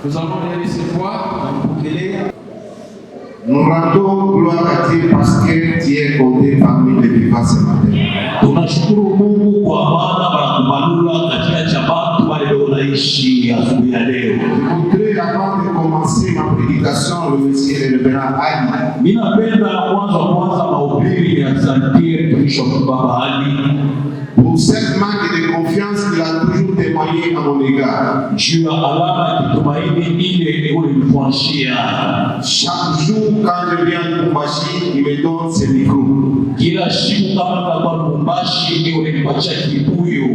Nous allons les laisser voir. Nous rendons gloire à Dieu parce que tu es compté parmi les vivants ce matin. Tunashukuru Mungu kwa maana barakubalula katika cha watu wale wanaishi asubuhi ya leo. Je voudrais avant de commencer ma prédication remercier le révérend Ali. Ninapenda kwanza mahubiri ya Santier Bishop Baba Ali pour cette manque de confiance qu'il a toujours témoigné à mon égard. Juu ya alama ya tumaini ile ulimfanyia. Chaque jour quand je viens à Lubumbashi, il me donne ce micro. Kila siku kama kwa Lubumbashi ndio unipatia kibuyu.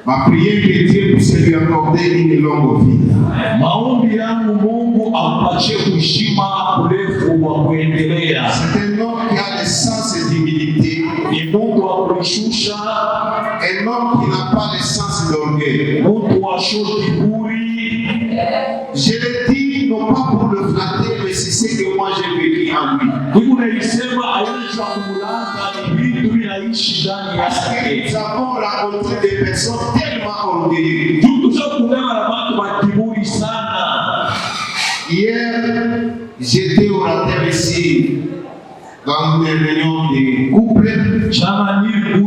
Ma prière que Dieu puisse lui accorder une longue vie. Maombi yangu Mungu ampatie kushima urefu wa kuendelea. C'est un homme qui a le sens d'humilité. Ni Mungu wa kushusha. Un homme qui n'a pas le sens d'orgueil. Mungu wa kiburi. Je le dis non pas pour le flatter, mais c'est ce que moi j'ai vécu en lui. Parce que nous avons rencontré des personnes tellement orgueilleuses. Hier, j'étais orateur ici dans une réunion de couple. Je suis arrivé un peu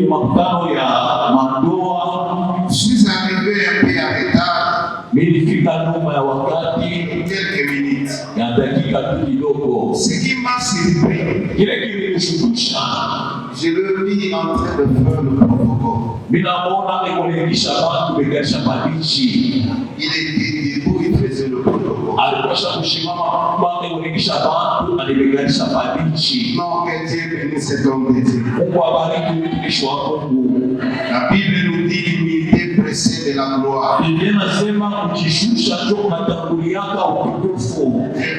en retard. Quelques minutes. Ce qui m'a surpris, je le vis en train de faire le protocole. Il était debout, il faisait le protocole. Non, que Dieu bénisse cet homme de Dieu. La Bible nous dit l'humilité précède de la gloire. Je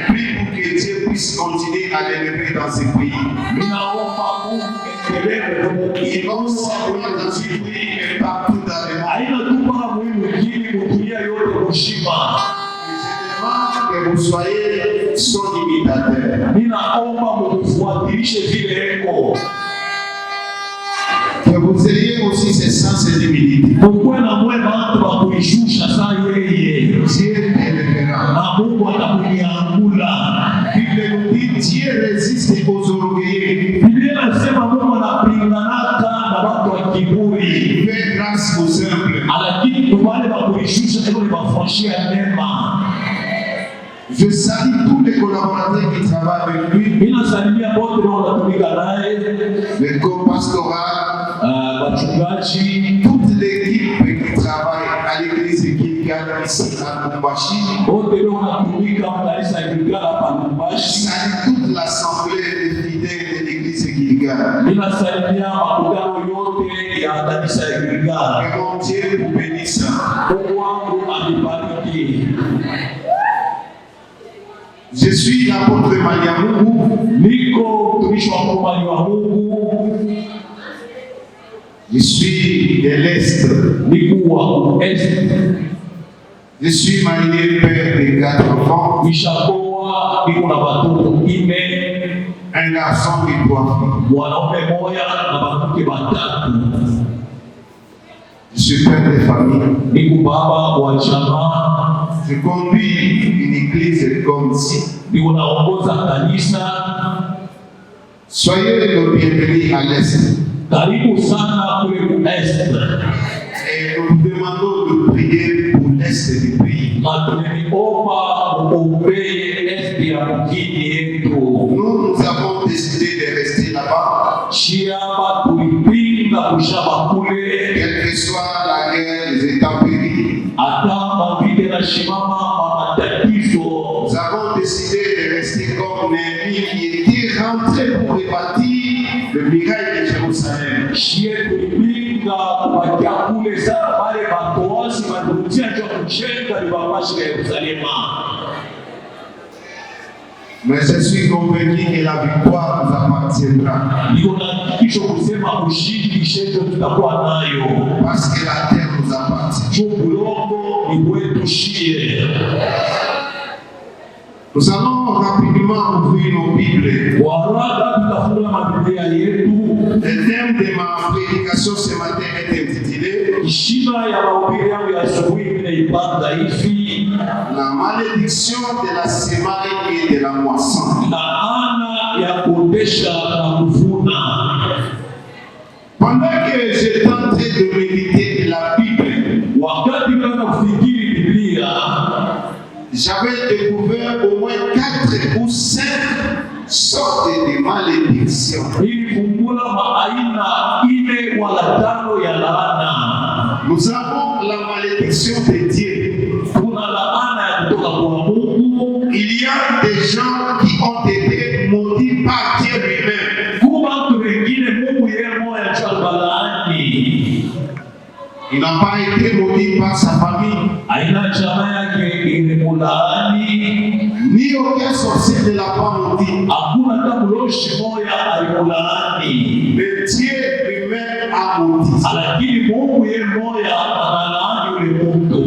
prie pour que Dieu puisse continuer à l'élever dans ce pays. Et non seulement dans ce pays, mais partout dans le monde. Je demande que vous soyez son imitateur. Que vous ayez aussi ce sens d'humilité. Dieu t'élèvera. Bible nous dit Dieu résiste aux orgueilleux. Il fait grâce aux humbles. Je salue tous les collaborateurs qui travaillent avec lui. Le corps pastoral, toute l'équipe qui travaille à l'église Gilgal ici à Lubumbashi. Salue toute l'assemblée des fidèles de l'église Gilgal. Que mon Dieu vous bénisse. Je suis l'apôtre Maliamungu. Je suis de l'Est. Je suis marié, père de 4 enfants. Un garçon et 3 filles. Je suis père de famille. Je conduis une église comme ici. Soyez le bienvenu à l'Est. Et nous demandons de prier pour l'Est du pays. Nous avons décidé de rester là-bas. Quelle que soit la guerre, les intempéries. Nous avons décidé de rester comme Néhémie qui était rentré pour rebâtir le miracle de Jérusalem. Mais je suis convaincu que la victoire nous appartiendra. Parce que la terre nous appartient. Nous allons rapidement ouvrir nos Bibles. Le thème de ma prédication ce matin est intitulé Shina ya mahubiri yangu ya asubuhi ninaipanga hivi: la malédiction de la semaille et de la moisson. Laana ya kuotesha na kuvuna. Pendant que j'étais en train de méditer la Bible, wakati kana kufikiri Biblia, j'avais découvert au moins 4 ou 5 sortes de malédictions. Nilifungula maaina 4 wala 5 ya laana. Nous avons la malédiction de Dieu. Kuna laana ya kutoka kwa Mungu. Il y a des gens qui ont été maudits par Dieu lui-même. Kuna watu wengine Mungu yeye moyo achalaani. Il n'a pas été maudit par sa famille. Aina chama yake ilimulaani. Ni aucun sorcier ne l'a pas maudit. Hakuna hata mloshi moya alimulaani. Mais Dieu lui-même a maudit. Lakini Mungu yeye moya analaani yule mtu.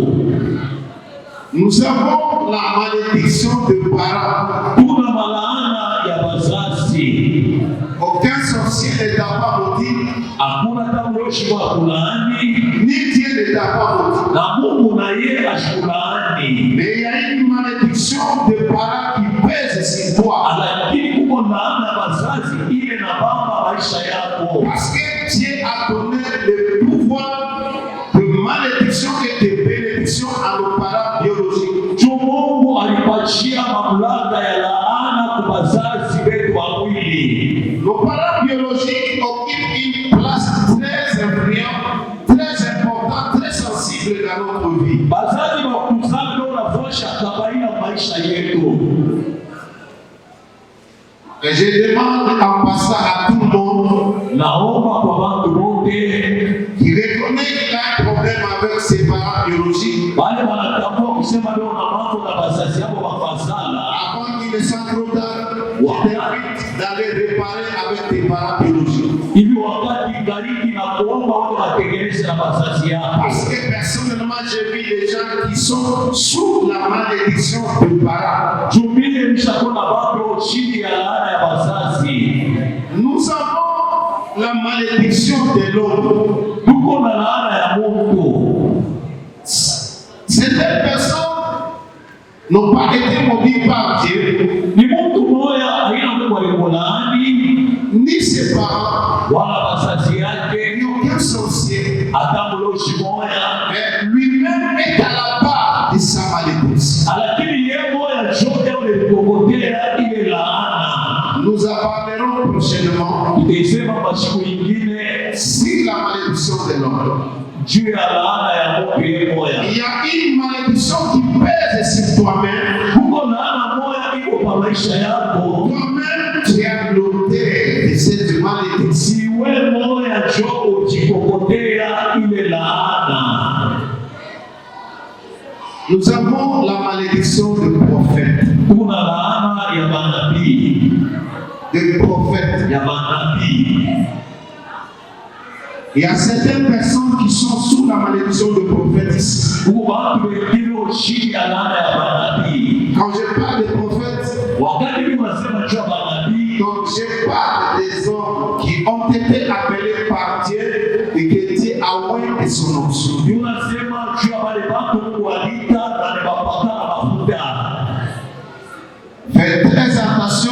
Nous avons la malédiction de parents. Kuna malaana ya wazazi. Aucun sorcier ne t'a pas maudit. Hakuna hata mloshi wa kulaani. Ni Dieu ne t'a pas maudit. Na Mungu na yeye ashulaani. Mais il y a une malédiction de parents qui pèse sur toi. Lakini kuko laana ya wazazi ile na baba maisha yako. Parce que Dieu a donné le pouvoir de malédiction et de bénédiction à nos parents biologiques. Mungu alipatia mamlaka ya laana kwa wazazi wetu wa mwili. Nos parents biologiques occupent une place très influente, très importante, très sensible dans notre vie. Wazazi wa kuzaa ndio wanafanya kawaida maisha yetu. Et je demande en passant à tout le monde Naomba kwa watu wote qui reconnaît qu'il a un problème avec ses parents biologiques, wale wanatambua kusema leo na mambo na wazazi wao wafasala, avant qu'il ne soit trop tard, je t'invite d'aller réparer avec tes parents biologiques. hivi wakati gariki na kuomba wao watengeneze na wazazi yao. Parce que personnellement, j'ai vu des gens qui sont sous la malédiction des parents. Jumile mshakona watu chini ya laana ya wazazi. Nous avons la malédiction de l'homme. Tuko na laana ya Mungu. Certaines personnes n'ont pas été maudites par Dieu, Ni mtu moya aina Mungu alimlaani, ni ses parents, wala wazazi yake, ni aucun sorcier. hata mloshi moya. Mais lui-même est à la part de sa malédiction. Lakini yeye moya jote ulikokotea ile laana. Nous en parlerons prochainement Tutasema masiku ingine sur la malédiction de l'homme. juu ya laana ya Mungu yeye moya. Il y a une malédiction qui pèse sur toi-même. Kuko laana moya iko kwa maisha yako. Toi-même, tu es l'auteur de cette malédiction. Siwe moya jo ujikokotea ile laana. Nous avons la malédiction de prophète. Kuna laana ya manabii. De prophète. Ya manabii. Il y a certaines personnes qui sont sous la malédiction de prophétisme. Watu wengine chini ya laana ya manabii. Quand je parle de prophètes, Wakati mimi nasema juu ya manabii, donc je parle des hommes qui ont été appelés par Dieu et que Dieu a oint de son onction. tunasema juu ya wale watu Mungu alita na nimewapaka mafuta. Faites très attention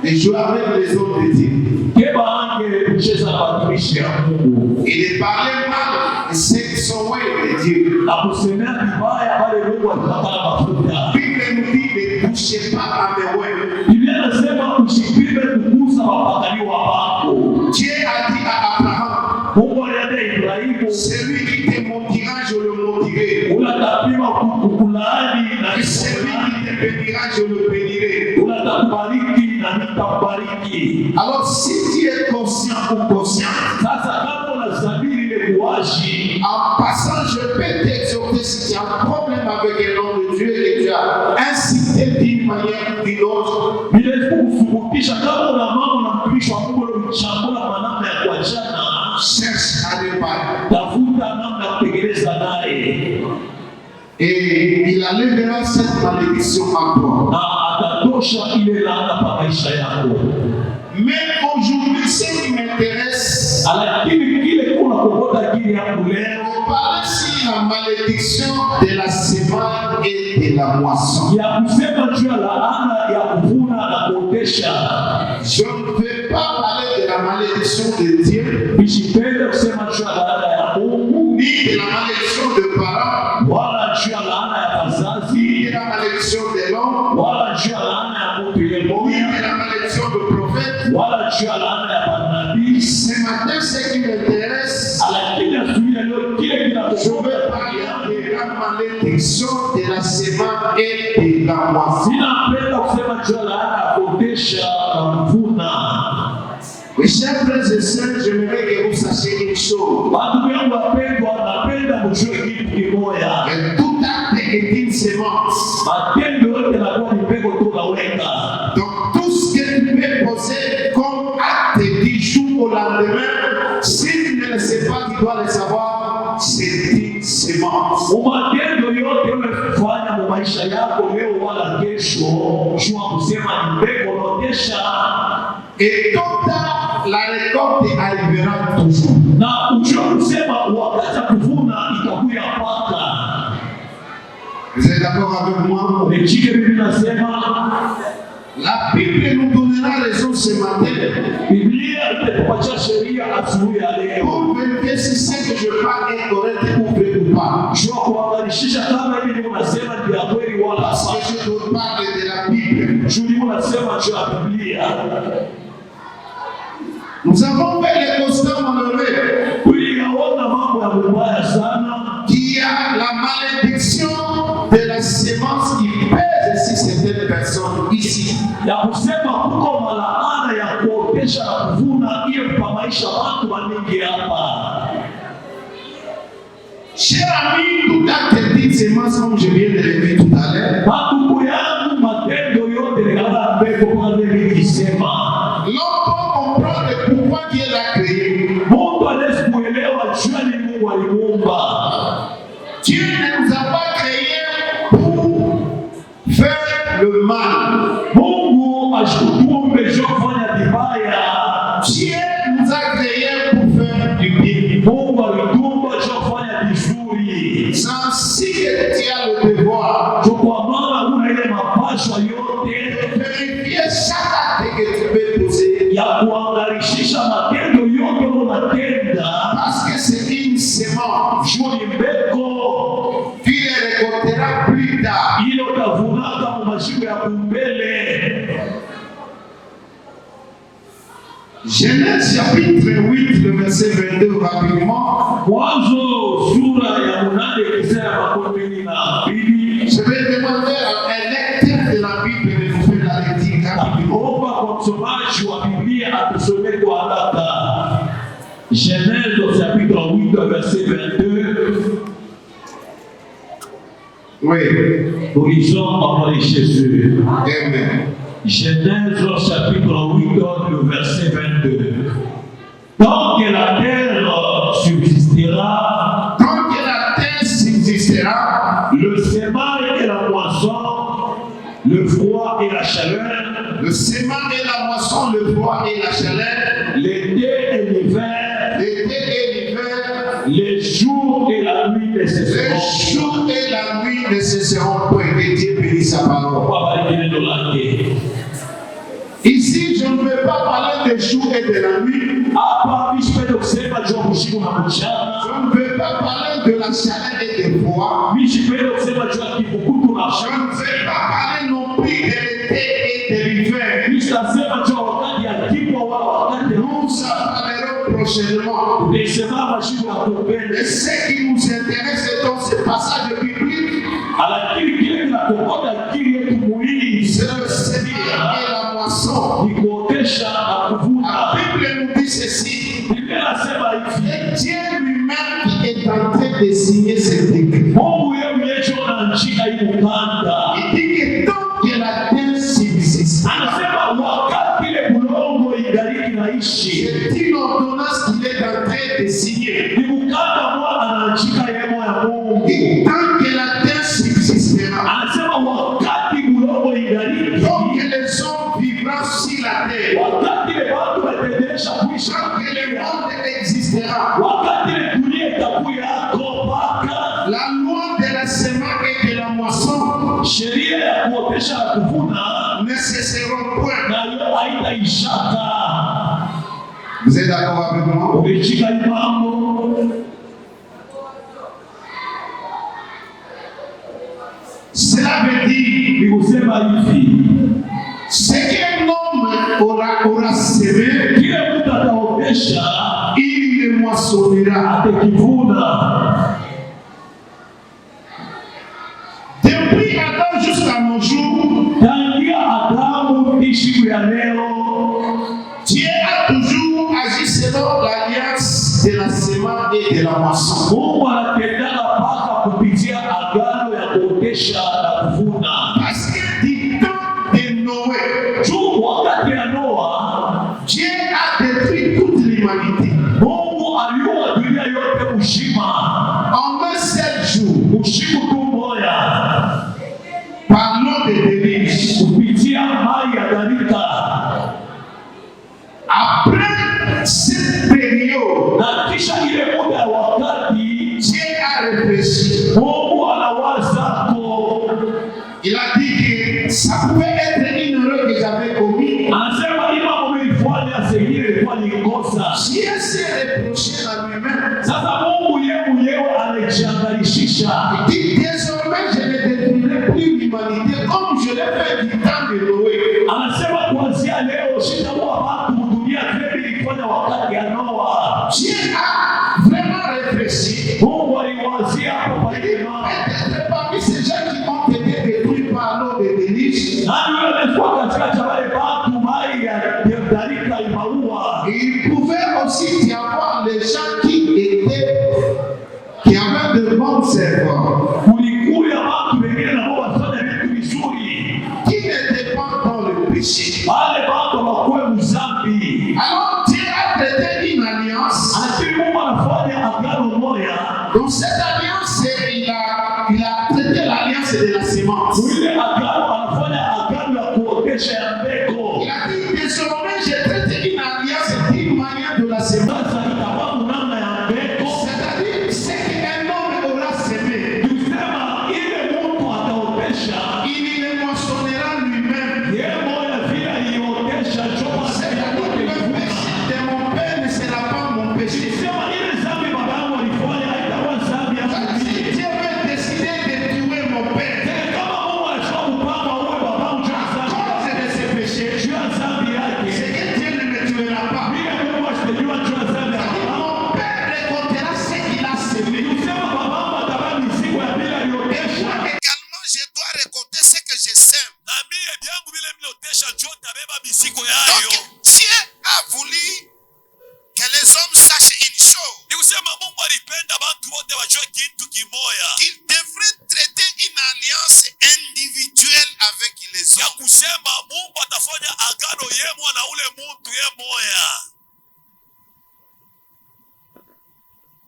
et jouez avec les hommes de Dieu. Keba ange kucheza na watumishi ya Mungu. Et de parler mal de ceux qui sont oints de Dieu. Na kusemea vibaya wale Mungu alipaka mafuta. Bible nous dit ne touchez pas à mes oints. Biblia inasema usipime kugusa wapakaliwa wako. Dieu a dit à Abraham, Mungu aliambia Ibrahimu, celui qui te maudira, je le maudirai. unatapima kukulaani na Et celui qui te bénira, je le bénirai. unatakubariki na nitakubariki. Alors si tu es conscient ou conscient, Sasa kama unasabiri ile kuwashi, en passant, je peux t'exhorter si tu as un problème avec un homme de Dieu et que tu as incité d'une manière ou d'une autre. bila kufukutisha kama una mambo na mtumishi wa Mungu unamchambua kwa namna ya kuachana, Cherche à réparer. tafuta namna ya kutekeleza naye. Et il enlèvera cette malédiction en toi. Na atatosha ile laana kwa maisha yako. Mais aujourd'hui, ce qui m'intéresse, Lakini kile kuna kokota akili yangu leo, pas malédiction de la semaine et de la moisson. Ya kusema juu ya laana ya kuvuna na kuotesha. Je ne veux pas parler de la malédiction de Dieu, Nisipende kusema juu ya laana ya Mungu, ni de la malédiction de parents, wala juu ya laana ya wazazi, ni de la malédiction de l'homme, wala juu ya laana ya mtu ni yemoya, de la malédiction de prophète. wala juu ya laana ya manabii. Ce matin, ce qui m'intéresse, Lakini asubuhi ya leo kile je kinachoshobea veux parler de la malédiction de la semaine et de la moisson. ninapenda kusema juu ya laana ya kuotesha na kuvuna. Mes chers frères et sœurs, j'aimerais que vous sachiez une chose. Watu yangu wapendwa, napenda mjue kitu kimoja. Que tout acte est une semence. Matendo yote yanakuwa ni mbegu tunaweka. Donc tout ce que tu peux poser comme acte du jour au lendemain, si tu ne le sais pas, tu dois le savoir, c'est une semence. Matendo yote unayofanya mu maisha yako leo wala kesho, jua kusema ni mbegu unaotesha. Et tôt ou tard, la récolte arrivera toujours. Na ujue kusema wakati ya kuvuna itakuja paka. Vous êtes d'accord avec moi? Nechike Biblia nasema, La Bible nous donnera raison ce matin. Biblia itatupatia sheria asubuhi ya leo. Pour vérifier si ce que je parle est correct ou vrai ou pas. Jua kuangalishisha kama hivi ndivyo nasema ni ya kweli wala Parce hapana. que je dois parler de la Bible. Juu ndivyo nasema juu ya Biblia. Nous avons fait les constats malheureux Tuliyaona mambo ya mubaya sana. qu'il y a la malédiction de la sémence qui pèse sur certaines personnes ici. Ya kusema kuko malaana ya kuotesha na kuvuna hiyo kwa maisha watu waningi hapa. Cher ami, tout acte d'une sémence, comme je viens de le dire tout à l'heure, Madugu yangu, matendo yote ni kama mbegu kama vile nilisema. l'homme peut comprendre pourquoi Dieu l'a créé. Mungu hawezi kuelewa jua ni Mungu alimuumba. Dieu ne nous a pas créés pour faire le mal. Mungu ashikutume jua kufanya vibaya. Dieu nous a créés pour faire du bien. Mungu alitumba jua kufanya vizuri. Ainsi que tu as le devoir Kwa maana kuna ile mapaswa yote de vérifier chaque acte que tu peux poser. ya kuangalishisha matendo yote unatenda. Parce que c'est une sémence. Jua ni mbeko Tu les récolteras plus tard. ile utavunaka mu mashimo ya kumbele. Genèse chapitre 8, le verset 22, rapidement. Mwanzo sura ya 8 kisema 12. Je vais demander à un lecteur de la Bible de nous faire la lecture rapidement. Naomba kwa msomaji wa Biblia atusomee kwa haraka. Genèse chapitre 8 verset 22. Oui. Nous lisons parole de Jésus. Amen. Genèse chapitre 8 le verset 22. Tant que la terre subsistera, Tant que la terre subsistera, le semail et la moisson, le froid et la chaleur, le sément et la moisson, le froid et la chaleur, l'été et l'hiver, l'été et l'hiver, les jours et la nuit ne les cesseront. jours et la nuit ne cesseront point. Que Dieu bénisse sa parole. Ici, je ne veux pas parler des jours et de la nuit. Je ne veux pas parler de la chaleur et du froid. Je ne veux pas parler non plus de l'été et de l'hiver. Nous en parlerons prochainement. Et ce qui nous intéresse dans ce passage biblique, c'est le sément et la moisson. La Bible nous dit ceci. Et Dieu lui-même est en train de signer ce décret. Il dit que tant que la terre subsistera, c'est une ordonnance qu'il est en train de signer. Et tant que la terre subsistera, tant que les hommes vivront sur la terre, tant que le monde existera, la ataotesha na kuvuna ne cesseront point. na hiyo haitaishaka. Vous êtes d'accord avec moi? Ukishika hii mambo, Cela veut dire ni kusema hivi, ce qu'un homme aura semé, kile mtu ataotesha il le moissonnera. atakivuna. Depuis Adam jusqu'à nos jours, Tangia Adamu hii siku ya leo, Dieu a toujours agi selon l'alliance de la semence et de la moisson. Mungu anatendaka mpaka kupitia agano ya kuotesha na kuvuna. Parce que du temps de Noé, Juu wakati ya Noa, Dieu a détruit toute l'humanité. Mungu aliua dunia yote mzima En un seul jour, usiku tu moja, par l'eau de déluge. kupitia maji ya gharika. Après cette période, Na kisha ile muda ya wakati, Dieu a réfléchi. Mungu anawaza Il a dit que ça pouvait être une erreur que j'avais commise. anasema hii mambo nilifanya sengine ilikuwa ni kosa. Dieu s'est reproché à lui-même. Sasa Mungu yeye mwenyewe anajiangalishisha. Il dit désormais je ne détruirai plus l'humanité comme je l'ai fait du temps de Noé. Anasema kuanzia leo sitaua watu dunia vile ilifanya wakati ya Noa. Dieu a vraiment réfléchi. Mungu aliwazia hapo Il dit pale. peut-être parmi ces gens qui ont été détruits par l'eau de déluge, Nani yule alikuwa katikati ya wale watu maji ya gharika imaua? il pouvait aussi y avoir les gens qui avaient de bons servants, Kulikuya watu wengine na wao wafanya vitu vizuri. qui n'étaient pas dans le péché. Wale watu wakuwe mzambi. Alors Dieu a traité une alliance. Lakini Mungu anafanya agano moja. Dans cette alliance, il a traité l'alliance de la semence. Ile agano anafanya agano ya kuotesha ya mbegu. Il a dit désormais j'ai traité une alliance d'une manière de la semence. Sasa itakuwa namna ya mbegu. C'est-à-dire ce qu'un homme aura semé, Tusema ile mtu ataotesha, il le moissonnera lui-même. yeye moja vile aliotesha choma C'est-à-dire le péché de mon père ne sera pas mon péché. sema ile zambi baba yangu alifanya haitakuwa zambi ya Si mimi. Dieu veut décider de tuer mon père Kama Mungu alikuwa kupanga uwe baba yangu juu ya à zambi, cause de ses péchés, juu ya zambi c'est yake. que Dieu ne me tuera pas. Vile Mungu asitajua juu ya zambi ya baba yangu. Mon père récoltera ce qu'il a semé. Tusema baba yangu atabeba mizigo ya bila aliotesha. Également, je dois récolter ce que je sème. Na mimi byangu vile mliotesha njoo tabeba mizigo yayo. Donc, Dieu a voulu que les hommes sachent une chose. Ni kusema Mungu alipenda watu wote wajue kitu kimoya. Ils devraient traiter une alliance individuelle avec les Ya hommes. kusema Mungu atafanya agano yemwa na ule muntu yemoya.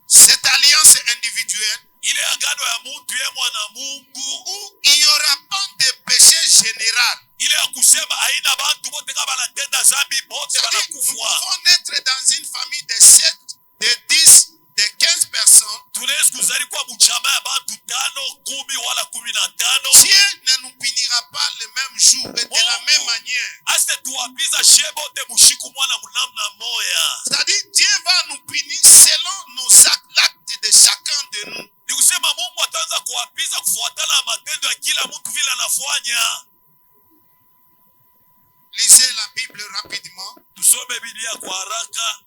Cette alliance individuelle Ile agano ya muntu yemwa na Mungu, où il n'y aura pas de péché général. ile ya kusema haina bantu bote kama banatenda zambi bote C'est-à-dire, nous banakufwa. pouvons naître dans une famille de 7, de 10, de 15 personnes. Tunaweza kuzali kwa mchama ya bantu 5, 10 wala 15. Dieu ne nous punira pas le même jour et de la même manière. Ase tuwapiza shebo te mushiku mwana munamna moya. C'est-à-dire, Dieu va nous punir selon nos actes, l'acte de chacun de nous. Ni kusema Mungu ataanza kuwapiza kufuatana na matendo ya kila mtu vile anafanya. Lisez la Bible rapidement. Tusome Biblia kwa haraka.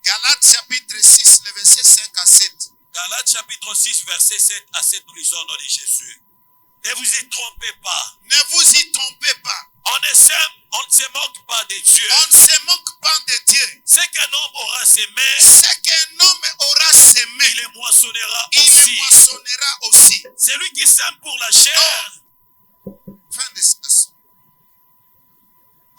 Galates chapitre 6, le verset 5 à 7. Galates chapitre 6, verset 7 à 7, nous lisons au nom de Jésus. Ne vous y trompez pas. Ne vous y trompez pas. On ne se moque pas de Dieu. On ne se moque pas de Dieu. Ce qu'un homme aura semé, Ce qu'un homme aura semé, il le moissonnera il le aussi. moissonnera aussi. Celui qui sème pour la chair, Fin de citation.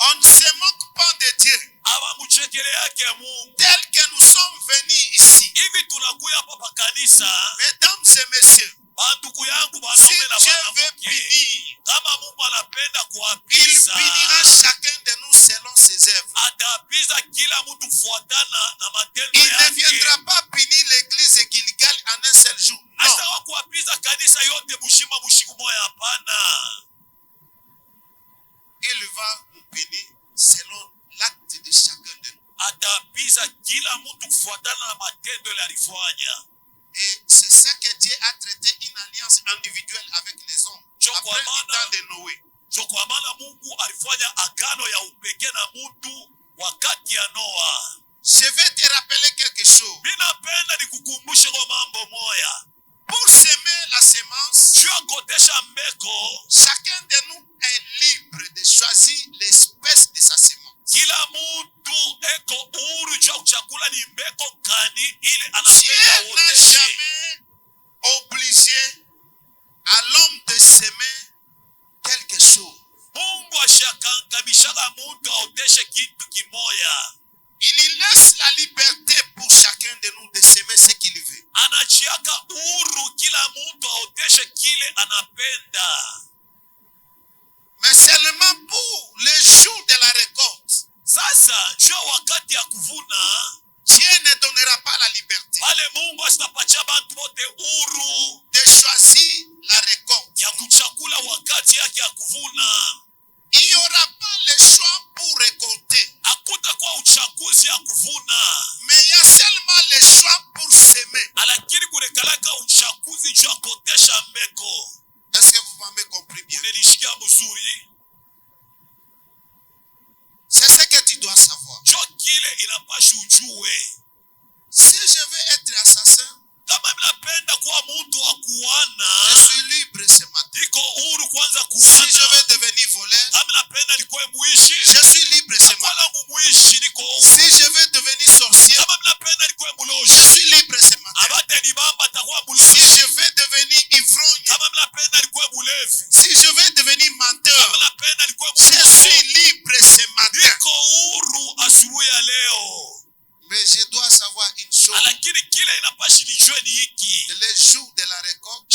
On ne se moque pas de Dieu. abamuchekele yake Mungu. Tel que nous sommes venus ici, Hivi tunakuya hapa pa kanisa, mesdames et messieurs, banduku yangu si banaume na Dieu veut banawake. punir, Kama Mungu anapenda il kuwapiza, punira chacun de nous selon ses œuvres. atapiza kila mtu kufuatana na matendo Il ne yake. viendra pas punir l'église Gilgal en un seul jour. Non. Hasa kuwapiza kanisa yote mshima mshiku kila mtu kufuatana na matendo ile alifanya. Et c'est ça que Dieu a traité une alliance individuelle avec les hommes. Après le temps de Noé. So kwa maana Mungu alifanya agano ya upekee na mtu wakati ya Noa. Je vais te rappeler quelque chose. Mimi napenda nikukumbushe kwa mambo moya. Pour semer la semence, chacun de nous est libre de choisir l'espèce de sa semence. Dieu n'a jamais obligé à l'homme de semer quelque chose. Il laisse la liberté pour chacun de nous de semer ce qu'il veut. Mais seulement pour les jours de la récolte, Dieu ne donnera pas la liberté de choisir la récolte. Il n'y aura pas le choix pour récolter. Mais il y a seulement le choix pour semer. Est-ce que vous m'avez compris bien? C'est ce que tu dois savoir. Si je veux être assassin, je suis libre ce matin. Si je veux devenir voleur, je suis libre ce matin. Si je veux devenir sorcier, je suis libre ce matin. Si je veux devenir ivrogne, si je veux devenir menteur, je suis libre ce matin. Mais je dois savoir une chose. Le jour de la récolte,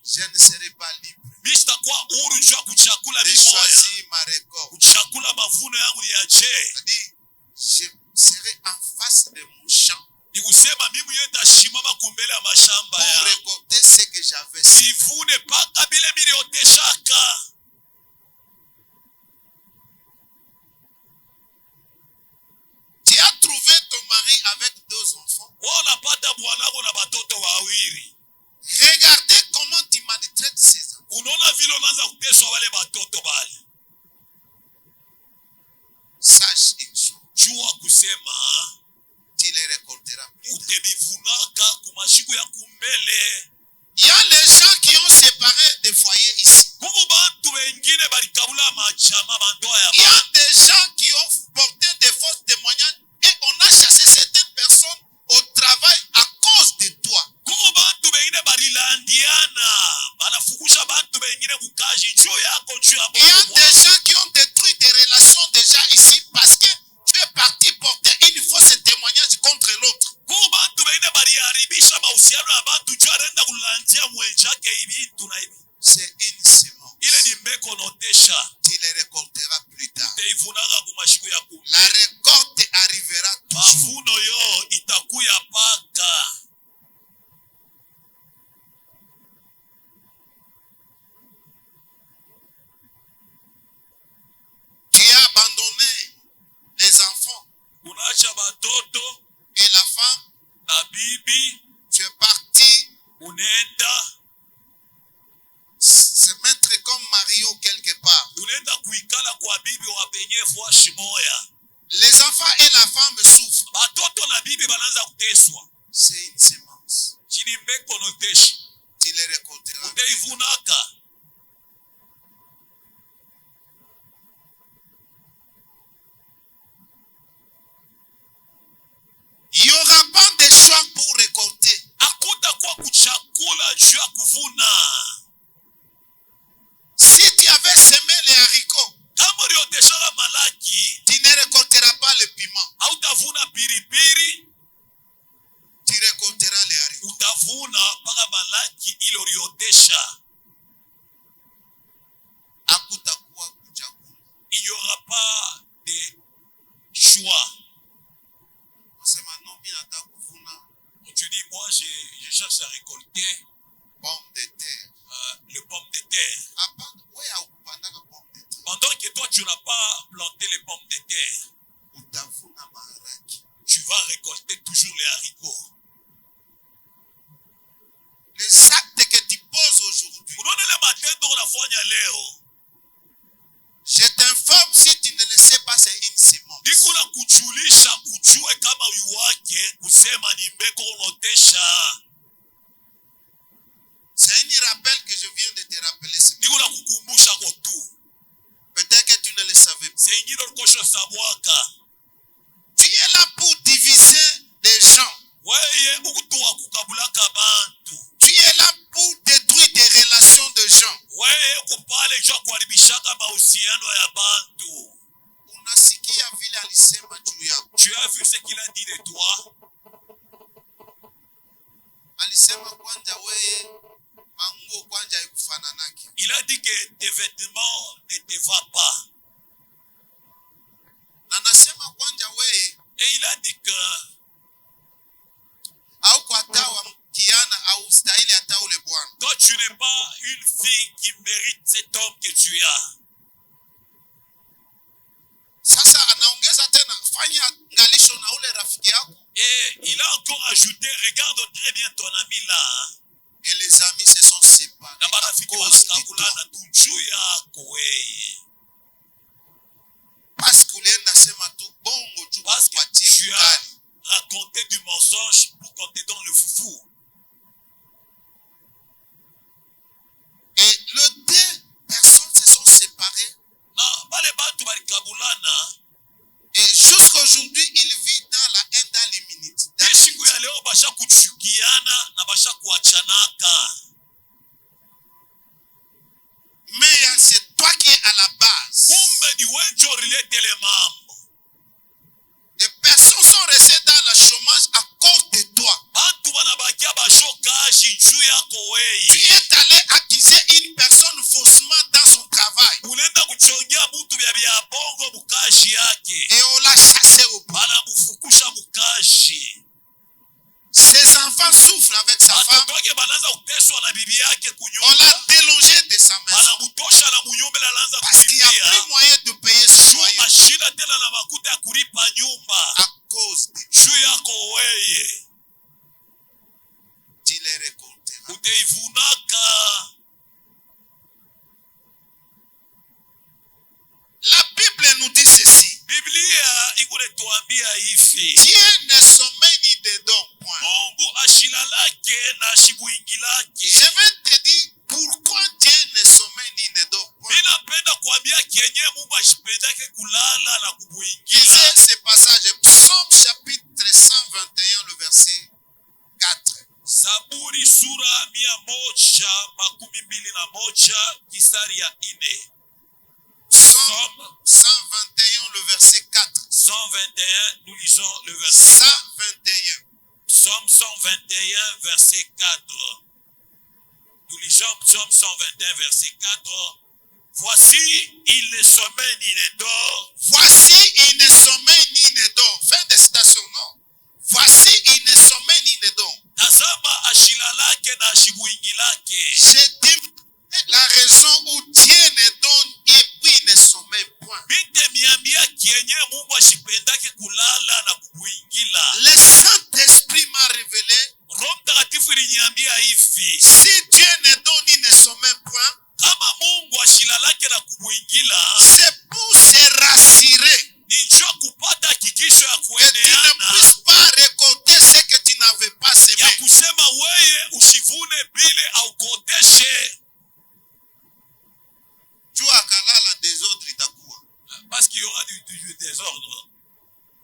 je ne serai pas libre de choisir ma récolte. C'est-à-dire, je serai en face de mon champ pour récolter ce que j'avais semé. Tu as trouvé ton mari avec 2 enfants. Regardez comment tu maltraites ces enfants. Sache une chose. Tu les récolteras plus tard. Il y a les gens qui ont séparé des foyers ici. Il y a des gens qui ont porté des fausses témoignages et on a chassé certaines personnes au travail à cause de toi. Il y a des gens qui ont détruit des relations déjà ici parce que tu es parti porter une fausse témoignage contre l'autre. C'est une semence. Tu les récolteras plus tard. La récolte arrivera toujours. Tu as abandonné les enfants et la femme. Tu es parti se mettre comme Mario quelque part. Les enfants et la femme souffrent. C'est une semence. Tu les récolteras. Il n'y aura pas de choix pour récolter. Si tu avais semé les haricots, tu ne récolteras pas le piment. Tu récolteras les haricots. Il n'y aura pas de choix. Tu dis, moi, je cherche à récolter pomme de terre. Le pomme de terre. Pendant que toi, tu n'as pas planté les pommes de terre. sema ni mbeko unotesha. C'est un rappel que je viens de te rappeler. Niko na kukumbusha kwa tu. Peut-être que tu ne le savais pas. C'est ingiro kosho sabwaka. Tu es là pour diviser des gens. Weye ukutuwa kukabulaka bantu. Tu es là pour détruire des relations de gens. Weye kupale jwa kuharibishaka mahusiano ya bantu. Unasikia vile alisema juu yako. Tu as vu ce qu'il a dit de toi? Alisema kwanja wewe manguo kwanja ikufananake. Il a dit que tes vêtements ne te vont pas. Na nasema kwanja wewe Et il a dit que au kwa tawa kiana au stahili hata ule bwana. toi tu n'es pas une fille qui mérite cet homme que tu as. Sasa anaongeza tena, fanya ngalisho na ule rafiki yako. Et il a encore ajouté, regarde très bien ton ami là. Et les amis se sont séparés. Na marafiki wanakagulana tu juu yako weye. Parce que ulienda sema tu bongo tu Parce que kupatie tu as mkali. raconté du mensonge pour qu'on te donne le foufou. Et les deux personnes se sont séparées. Na bale bantu balikabulana. Et jusqu'aujourd'hui, il vit dans la haine, dans l'immunité. Siku ya leo basha kuchukiana na basha kuachanaka. Mais c'est toi qui es à la base. Kumbe ni wenjo rilete le mambo. Les personnes sont restées dans le chômage à cause de toi. Bantu banabakia bashokaji juu yako Tu weye. es allé accuser une personne faussement dans son travail. Unaenda kuchongea mtu vya bongo mukashi yake. Et on l'a chassé au bout. Banamufukusha mukashi. Ses enfants souffrent avec sa femme. Watoto wake banaanza kuteswa na bibi yake On kunyumba. l'a délogé de sa maison. Banamutosha na munyumba na anaanza Parce qu'il n'y a kukimbia. plus moyen de payer son Juu loyer. ashida tena na makuta ya kulipa nyumba. À cause de Juu yako weye. tu les récolteras. Uteivunaka. La Bible nous dit ceci. Biblia ikuletuambia hivi. Dieu ne sommet ni de dons. Point. Mungu ashila lake na shibuingi lake. Je vais te dire pourquoi Dieu ne sommet ni de dons. Point. Minapenda kuambia kienye Mungu ashipendake kulala na kubuingila. Lisez ce passage. Psaume chapitre 121, le verset 4. Zaburi sura 121 kisari ya 4. Psaume 121, le verset 4. 121, nous lisons le verset 121. Psaume 121, verset 4. Nous lisons Psaume 121, verset 4. Voici, il ne sommeille ni ne dort. Voici, il ne sommeille ni ne dort. Fin de citation, non. Voici, il ne sommeille ni ne dort. Tazama ashila lake na ashibuingi lake. J'ai dit la raison où Dieu ne donne et puis ne sommeille point. Binte miambia kienye Mungu ashipendake kulala na kubuingila. Le Saint-Esprit m'a révélé. Roho Mtakatifu iliniambia hivi. Si Dieu ne donne et ne sommeille point, Kama Mungu ashila lake na kubuingila. c'est pour se rassurer Ni njoo kupata hakikisho ya que tu ne kueneana. puisses pas récolter ce que tu n'avais pas Ya semé. kusema weye usivune bile au koteshe. Jua kalala désordre itakuwa. Parce qu'il y aura du désordre.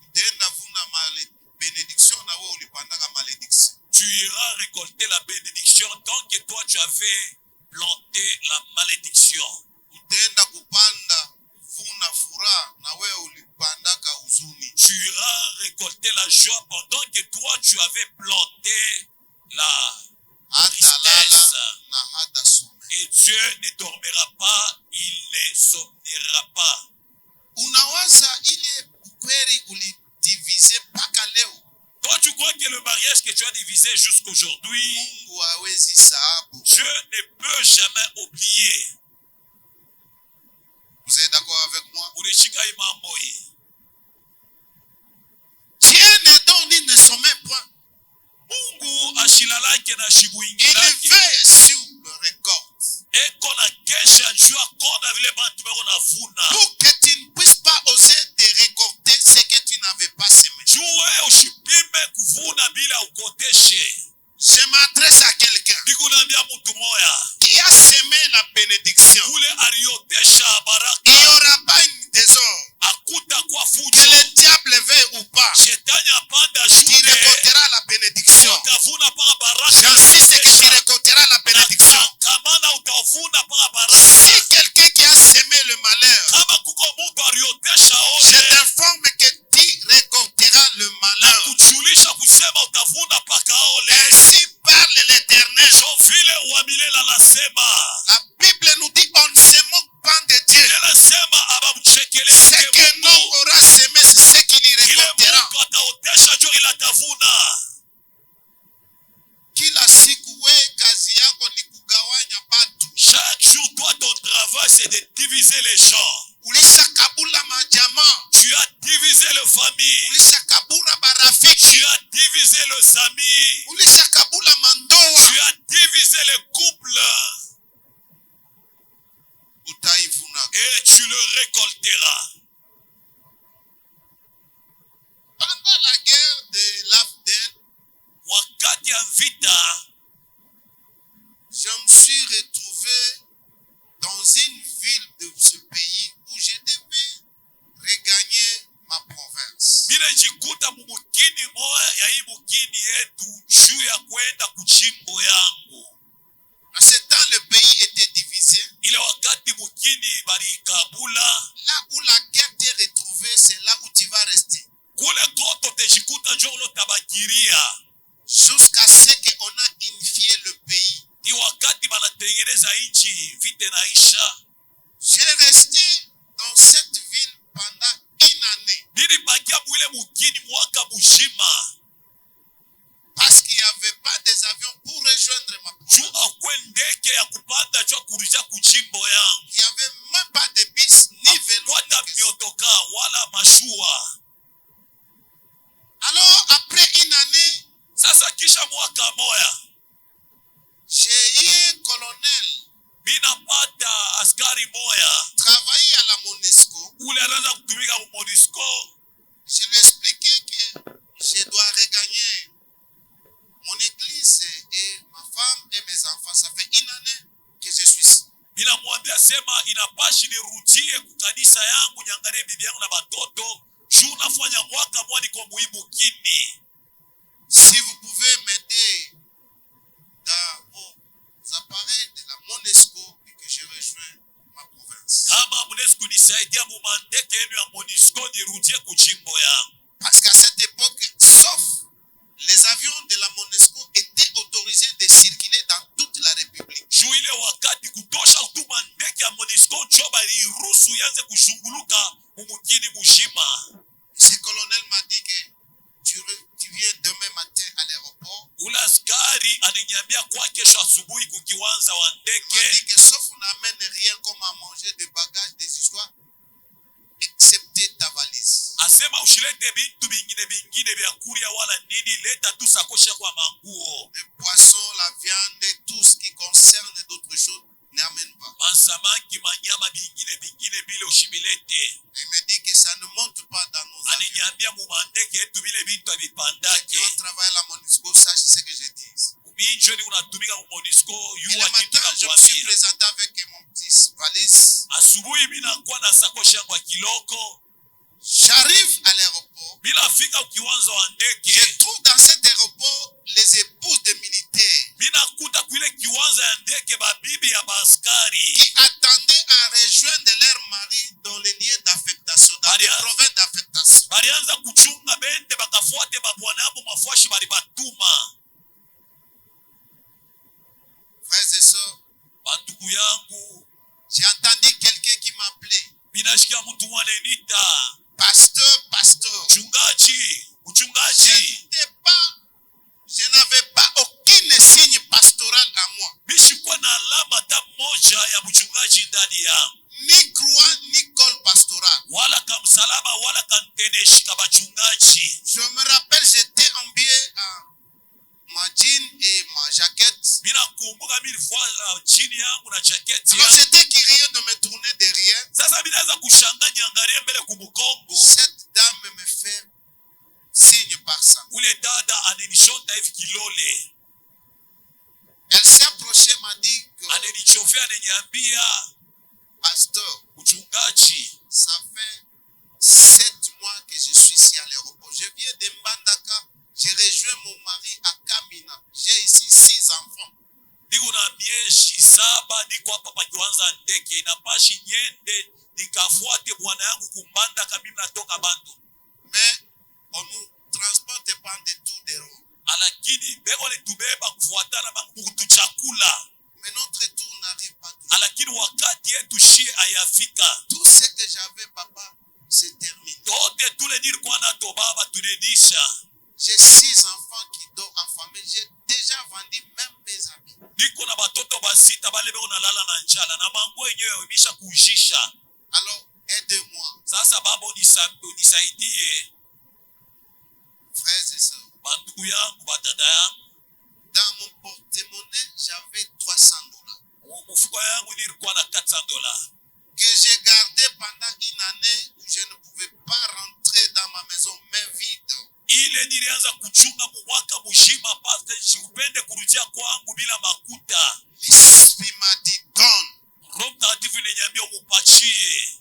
Utaenda vuna bénédiction na wewe ulipandaka malédiction. Tu iras récolter la bénédiction tant que toi tu avais planté la malédiction. Utaenda kupanda vuna furaha na wewe ulipandaka huzuni. Tu iras récolter la joie pendant que toi tu avais planté la Hata lala tristesse. na hata some. Et Dieu ne dormira pas, il ne somnera pas. Unawaza ile ukweli ulidivize mpaka leo. Toi tu crois que le mariage que tu as divisé jusqu'aujourd'hui, Mungu hawezi sahabu. Dieu ne peut jamais oublier. Vous êtes d'accord avec moi? Unashika hii mambo hii. Dieu ne donne ni ne sommeille point. Mungu ashila lake na shibuingi Il lake. veille sur le récolte. Eko na kesha jua kona vile bantu beko na vuna. Pour que tu ne puisses pas oser de récolter ce que tu n'avais pas semé. Jua ushipime kuvuna c'est de diviser les gens. ulishakabula majamaa, Tu as divisé les familles. ulishakabula barafiki, Tu as divisé les amis. ulishakabula mandoa. Tu as divisé les couples. Utaivuna. Et tu le récolteras. Pendant la guerre de l'Afdel, Wakati ya vita, je me suis retrouvé dans une ville de ce pays où je devais regagner ma province. bila jikuta mumukini moya ya hii mukini yetu juu ya kwenda kuchimbo yangu. À ce temps, le pays était divisé. Ile wakati mukini barikabula, Là où la guerre t'est retrouvée, c'est là où tu vas rester. kule koto tejikuta njo ulo tabakiria. Jusqu'à ce qu'on a unifié le pays. Ni wakati banatengeneza inchi vite naisha. J'ai resté dans cette ville pendant une année. Nilibakia mwile mukini mwaka mujima. Parce qu'il n'y avait pas des avions pour rejoindre ma province. Juu akwe ndeke ya kupanda juu kurija kuchimbo yangu. Il n'y avait même pas de bus ni vélo. Kwata miotoka wala mashua. Alors, après une année, Sasa kisha mwaka moya, j'ai eu un colonel minapata askari moya travaillé à la MONUSCO. ule anaanza kutumika mu MONUSCO. Je lui ai expliqué que je dois regagner mon église et ma femme et mes enfants. Ça fait une année que je suis ici. Minamwambia sema inapashi nirudie kukanisa yangu nyangalie bibi yangu na batoto. Juu nafanya mwaka mwani kwa muhimu kini. Si vous pouvez m'aider dans vos appareils de la MONUSCO et que je rejoins ma province. Kama mnezi kunisaidia mu mandeke yenu ya MONUSCO nirudie kuchimbo yangu. Parce qu'à cette époque, sauf les avions de la MONUSCO étaient autorisés de circuler dans toute la République. Juu ile wakati kutosha kutuma ndeke ya MONUSCO njoba iliruhusu yanze kushunguluka mumukini mujima. Ce colonel m'a dit que tu viens demain matin à l'aéroport. Ule askari aliniambia kwa kesho asubuhi kukiwanza wa Il m'a ndeke. dit que sauf on n'amène rien comme à manger, des bagages, des histoires, excepté ta valise. Asema ushilete bintu bingine vya kuria wala nini, leta tu sakoshi kwa manguo. Les poissons, la viande, tout ce qui concerne d'autres choses, n'amène pas. Masamaki, manyama bingine bile ushibilete. Il me dit que ça ne monte pas dans nos avions. Aliniambia mumandeke yetu bile bintu Ceux qui avipandake. ont travaillé à la MONUSCO sachent ce que je dis. Minjo ni unatumika mu MONUSCO Et yuwa le matin, kitu je me suis nakwambia. présenté avec mon petit valise. Asubuhi mimi nakuwa na sakoshi yangu ya kiloko. J'arrive à l'aéroport. Bila fika ukiwanza wa Je ndeke. trouve dans cet aéroport les épouses de militaires Mina kuta kuile kiwanza ya ndeke babibi ya baskari. qui attendaient à rejoindre leur mari dans les lieux d'affectation, dans les provinces d'affectation. Balianza kuchunga bende bakafuate babwana yabo mafuashi bali batuma. Frères et sœurs, Bandugu yangu, j'ai entendu quelqu'un qui m'appelait. minashikia mtu mwanenita. Pasteur, pasteur. Uchungaji. Je n'avais pas aucun signe pastoral à moi. Bishikuwa na alama hata moja ya mchungaji ndani yangu. Ni croix, ni col pastoral. Wala kamsalaba, wala kanteneshi kabachungaji. Je me rappelle, j'étais habillé à ma jean et ma jaquette. Mina kumbuka mimi nilivua chini yangu na jaketi Alors yangu. j'étais curieux de me tourner derrière. Sasa minaanza kushanganya angalia mbele kumkongo. Cette dame me fait signe par ça. Ule dada ananishota hivi kilole. Elle s'est approchée, m'a dit que Ananichofea, ananiambia pasteur, mchungaji, ça fait 7 mois que je suis ici à l'aéroport. Je viens de Mbandaka. J'ai rejoint mon mari à Kamina. J'ai ici 6 enfants. niko na miezi 7 niko hapa pa kiwanza ndeke, inapashi nyende nikafuate bwana yangu kumbanda kama mimi natoka Bantu. Mais on nous transporte pas de tout des ronds. Alakini beko le tubeba kufuatana bakutu chakula. Mais notre tour n'arrive pas tout. Alakini wakati yetu shie ayafika. Tout ce que j'avais, papa, c'est terminé. Tote tule nilikuwa nato baba tunenisha. J'ai 6 enfants qui dorment en famille. J'ai déjà déjà vendu même mes habits. Niko na batoto basita bale beko nalala na njala na mango yenyewe imesha kujisha. Alors, aide-moi. Sasa babo nisaidie. Frères et sœurs. Bandugu yangu, badada yangu. Dans mon porte-monnaie, j'avais $300. Mfuko yangu nilikuwa na $400. Que j'ai gardé pendant une année où je ne pouvais pas rentrer dans ma maison main vide. Ile nilianza kuchunga mwaka mzima pasta sikupende kurudia kwangu bila makuta. L'esprit m'a dit donne. Roho Mtakatifu aliniambia upachie.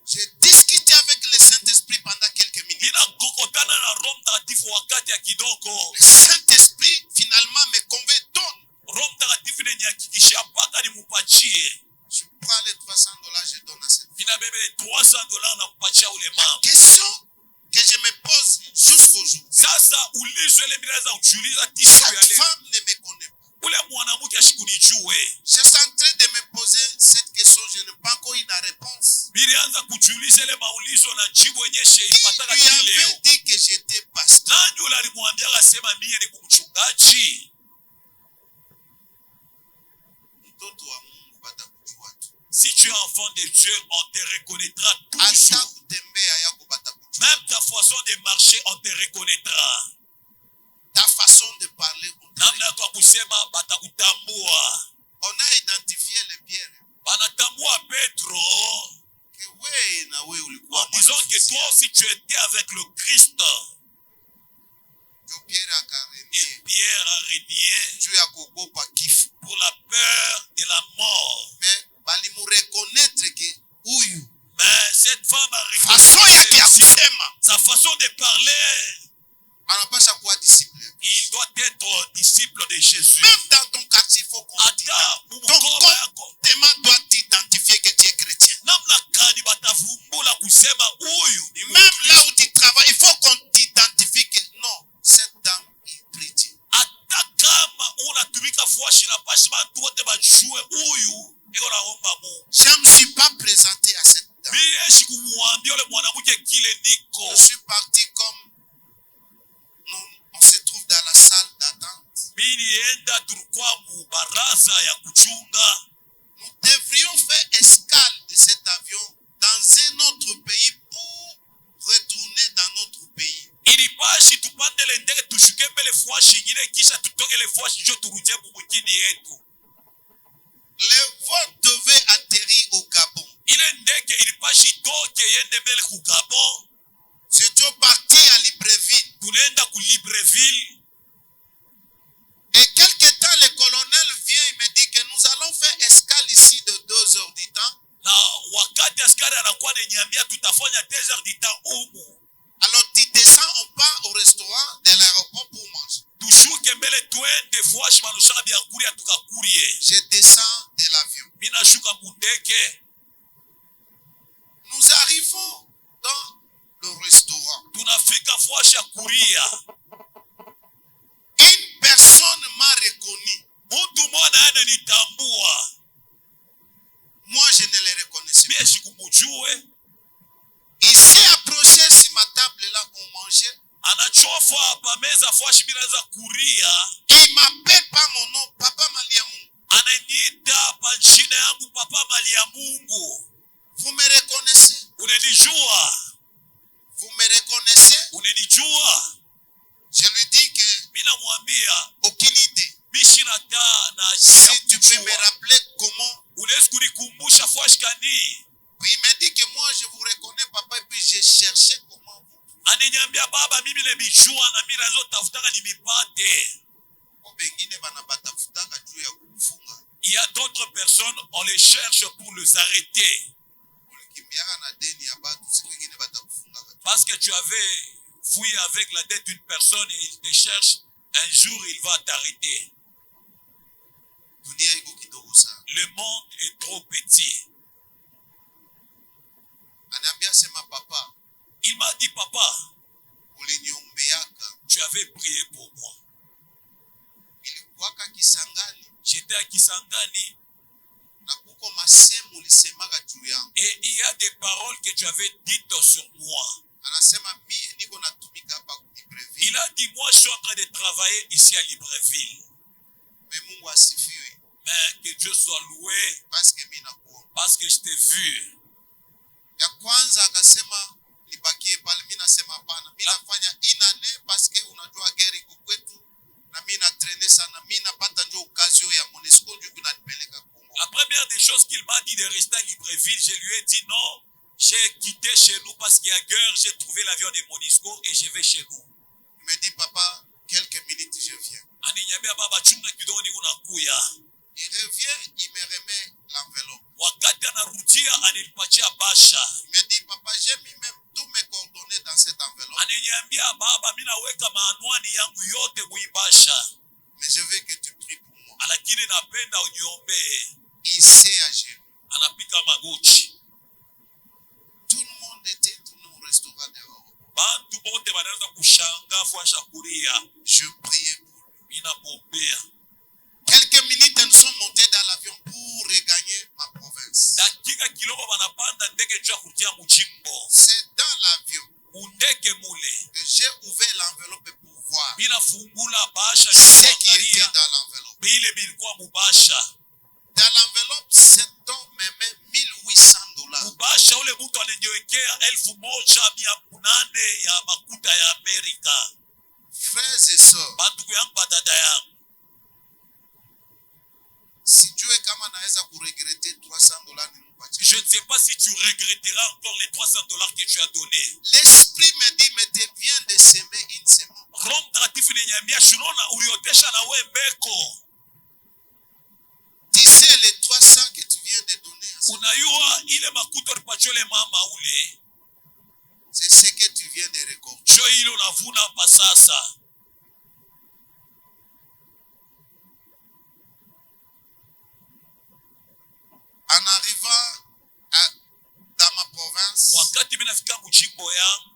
J'ai discuté avec le Saint-Esprit pendant quelques minutes. Ninakokotana na Roho Mtakatifu wakati ya kidogo. Le Saint-Esprit finalement me convainc donne. Roho Mtakatifu alinihakikishia mpaka nimupachie. Je prends les $300, je donne à cette femme. Ninabebe $300 na kupatia ule mama. Question que je me pose jusqu'au jour. Sasa ulizo ile bila za uchuliza tishu ya Cette leo. femme ne me connaît pas. Ule mwanamke ashikunijue. Je suis en train de me poser cette question, je n'ai pas encore eu la réponse. Bilianza kuchuliza ile maulizo na jibu yenyeshe ipataka Il lui kileo. avait dit que j'étais pasteur. Nani ule alimwambia akasema mie ni kumchungaji? Mtoto wa Mungu batakujua tu. Si tu es enfant de Dieu, on te reconnaîtra Hata toujours. kutembea yako batakujua. Même ta façon de marcher, on te reconnaîtra. Ta façon de parler. Namna yako ya kusema batakutambua. On a identifié les pierres. Banatambua Petro Que oui, na we ulikuwa en disant que toi aussi tu étais avec le Christ. Yo Pierre Et akarenie. Pierre a régné Juu ya kuogopa kifo. pour la peur de la mort. Mais bali mu reconnaître que huyu Mais cette femme a façon yake ya reconnu kusema sa façon de parler. anapasha kuwa disciple. Il doit être disciple de Jésus. Même dans ton quartier, il faut qu'on Ata ton mukoma yako. comportement doit t'identifier que tu es chrétien. Namna kani batavumbula kusema huyu ni Même là Mkristo. où tu travailles, il faut qu'on t'identifie que non, cette dame est chrétienne. Ata kama unatumika fuashi na pashi bantu wote bajue huyu iko naomba Mungu. Je ne me suis pas présenté à cette dame. Biyeshi kumwambia ule mwanamke kile niko. Je suis parti comme on se trouve dans la salle d'attente. Nilienda tulikuwa mu baraza ya kuchunga. Nous devrions faire escale de cet avion dans un autre pays pour retourner dans notre pays. Ilipashi tupande le ndege tushuke mbele fuashi ingine kisha tutoke le fuashi njo turudie mwingine yetu. Le vol devait atterrir au Gabon. Ile ndege ilipashi toke yende mbele ku Gabon. Nous étions partis à Libreville. Tunaenda ku Libreville. Et quelque temps, le colonel vient et me dit que nous allons faire escale ici de 2 heures du temps. Na wakati askari anakuwa ananiambia tutafanya 2 heures du temps humu. Alors tu descends, on part au restaurant de l'aéroport pour manger. Tushuke mbele tuende fuashi manushaka bya kulia tukakurie. Je descends de l'avion. Mina shuka mundeke. Nous arrivons dans le restaurant. Tunafika fuashi ya kuria. Une personne m'a reconnu. Mtu mwana ananitambua. Moi, je ne le reconnaissais pas. Mie sikumujue. Il s'est approché sur ma table là, on mangeait. Anachofa hapa meza fuashi bila za kuria. Il m'appelle pas mon nom, Papa Maliamou. Ananiita hapa nchini yangu Papa Mali ya Mungu. Vous me reconnaissez? Unanijua? Vous me reconnaissez? Unanijua? Je lui dis que Mina mwambia aucune idée. mishina ta na Si tu peux me rappeler comment. unaweza kunikumbusha fuashi kani? Puis il m'a dit que moi je vous reconnais, papa, et puis j'ai cherché comment vous. Ananiambia baba mimi le bijua na mimi nazo tafutaka nimipate. Bengine bana batafutaka juu ya kufunga. Il y a d'autres personnes, on les cherche pour les arrêter. Ulikimbiana na deni ya batu, siku nyingine batakufunga. Parce que tu avais fouillé avec la dette d'une personne et il te cherche, un jour il va t'arrêter. Dunia iko kidogo sana. Le monde est trop petit. Ananiambia sema papa, Il m'a dit, papa, uliniombeaka. tu avais prié pour moi. Ilikuwaka Kisangani J'étais à Kisangani na kuko masemu ulisemaka juu yangu. et il y a des paroles que tu avais dites sur moi. Anasema mie niko natumika hapa Libreville. Il a dit, moi je suis en train de travailler ici à Libreville. Mais Mungu asifiwe. Mais que Dieu soit loué Parce que mimi nakuona. parce que je t'ai vu. Ya kwanza akasema nibakie pale, mimi nasema hapana. Mimi nafanya inane parce que unajua gari kwetu na mimi na traîner sana. Mimi napata ndio occasion ya Monisco ndio kunanipeleka Kongo. La première des choses qu'il m'a dit de rester à Libreville, je lui ai dit non, j'ai quitté chez nous parce qu'il y a guerre, j'ai trouvé l'avion de Monisco et je vais chez nous. Il me dit papa, quelques minutes je viens. Ananiambia baba, chunga kidogo niko nakuya. Il revient, il me remet l'enveloppe. Wakati anarudia ananipatia basha. Il me dit papa, j'ai mis même tous mes coordonnées dans cette enveloppe. Ananiambia baba, mimi naweka maanwani yangu yote muibasha. Mais je veux que tu pries pour moi. Lakini napenda uniombee. Il s'est à genoux. Anapika magoti. Tout le monde était tourné au restaurant dehors. Bantu bote wanaanza kushanga fuasha kuria. Je priais pour lui. Mimi namuombea. Quelques minutes, nous sommes montés dans l'avion pour regagner ma province. Dakika kidogo wanapanda ndege juu ya kutia mjimbo. C'est dans l'avion Undeke mule. que j'ai ouvert l'enveloppe pour voir Bila fungula basha ce qui était kuangalia. dans l'enveloppe. Bile bilikuwa mubasha. Dans l'enveloppe, cet homme me met $1,800. Mubasha ule mtu aliniwekea 1,800 ya makuta ya Amerika. Frères et sœurs, Bantu yangu badada yangu. sijue kama naweza kuregretter $300 nimpatie. Je ne sais pas si tu regretteras encore les $300 que tu as donnés. L'esprit me dit, mais tu viens de semer une semence. Roho Mtakatifu aliniambia shunona uliotesha na wewe mbeko. Tu sais les 300 que tu viens de donner à ce, Unayua ile makuta ulipatia ile mama ule. c'est ce que tu viens de récolter. Jo ile unavuna hapa sasa. En arrivant dans ma province, Wakati mimi nafika mjimbo yangu,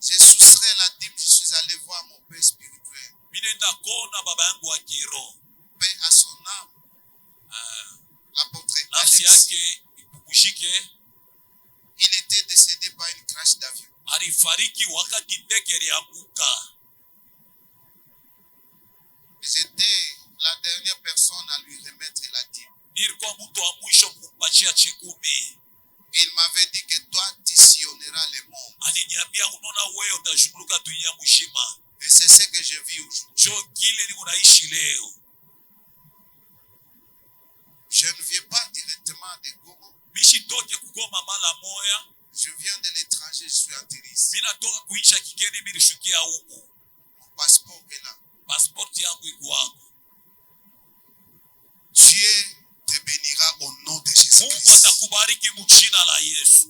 j'ai soustrait la dîme, je suis allé voir mon père spirituel. mimi nenda kona baba yangu wa kiroho. Paix à son âme, l'apôtre Nafsi Alex. yake ipumzike. Il était décédé par une crash d'avion. Alifariki wakati ndege ilianguka. J'étais la dernière personne à lui remettre la dîme. Nilikuwa mtu wa mwisho kumpatia chekumi. Il m'avait dit que toi, tu sillonneras le monde. Aliniambia unaona wewe utashughulikia dunia mzima. Et c'est ce que je vis aujourd'hui. Jo kile niko naishi leo. Je ne viens pas directement de Goma. Mishitoke kugoma mala moya. Je viens de l'étranger, je suis atterrissé. Mimi natoka kuisha kigeni, mimi nishukia huku. Mon passeport est là. Passport yangu iko hapo. Dieu te bénira au nom de Mungu Jésus-Christ. atakubariki mjina la Yesu.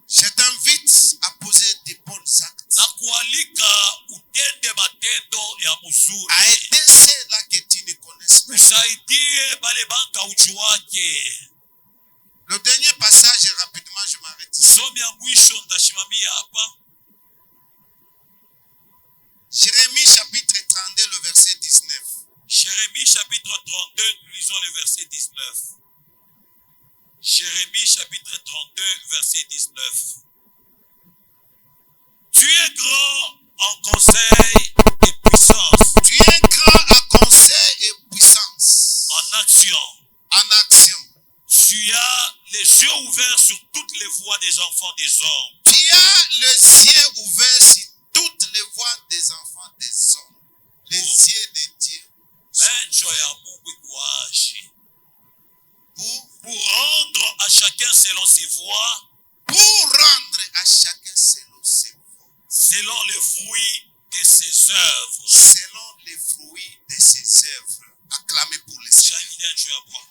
Je t'invite à poser des bons actes, Na kualika utende matendo ya mzuri. à aider ceux-là que tu ne connais pas. Usaidie bale banka uchuwake. Le dernier passage, rapidement, je m'arrête ici. Somi ya mwisho ndashimamia hapa. Jérémie chapitre 32, le verset 19. Jérémie chapitre 32, nous lisons le verset 19. Jérémie chapitre 32, verset 19. Tu es grand en conseil et puissance, Tu es grand en conseil et puissance, en action. en action. Tu as les yeux ouverts sur toutes les voies des enfants des hommes. Tu as les yeux ouverts sur toutes les voies des enfants des hommes. Les yeux de Dieu. Macho ya Mungu ikuashi. Pour Rendre à chacun selon ses voies, rendre à chacun selon ses voies, selon les fruits de ses œuvres. selon les fruits de ses œuvres. Acclamez pour les Seigneur. Shangilia juu ya Bwana.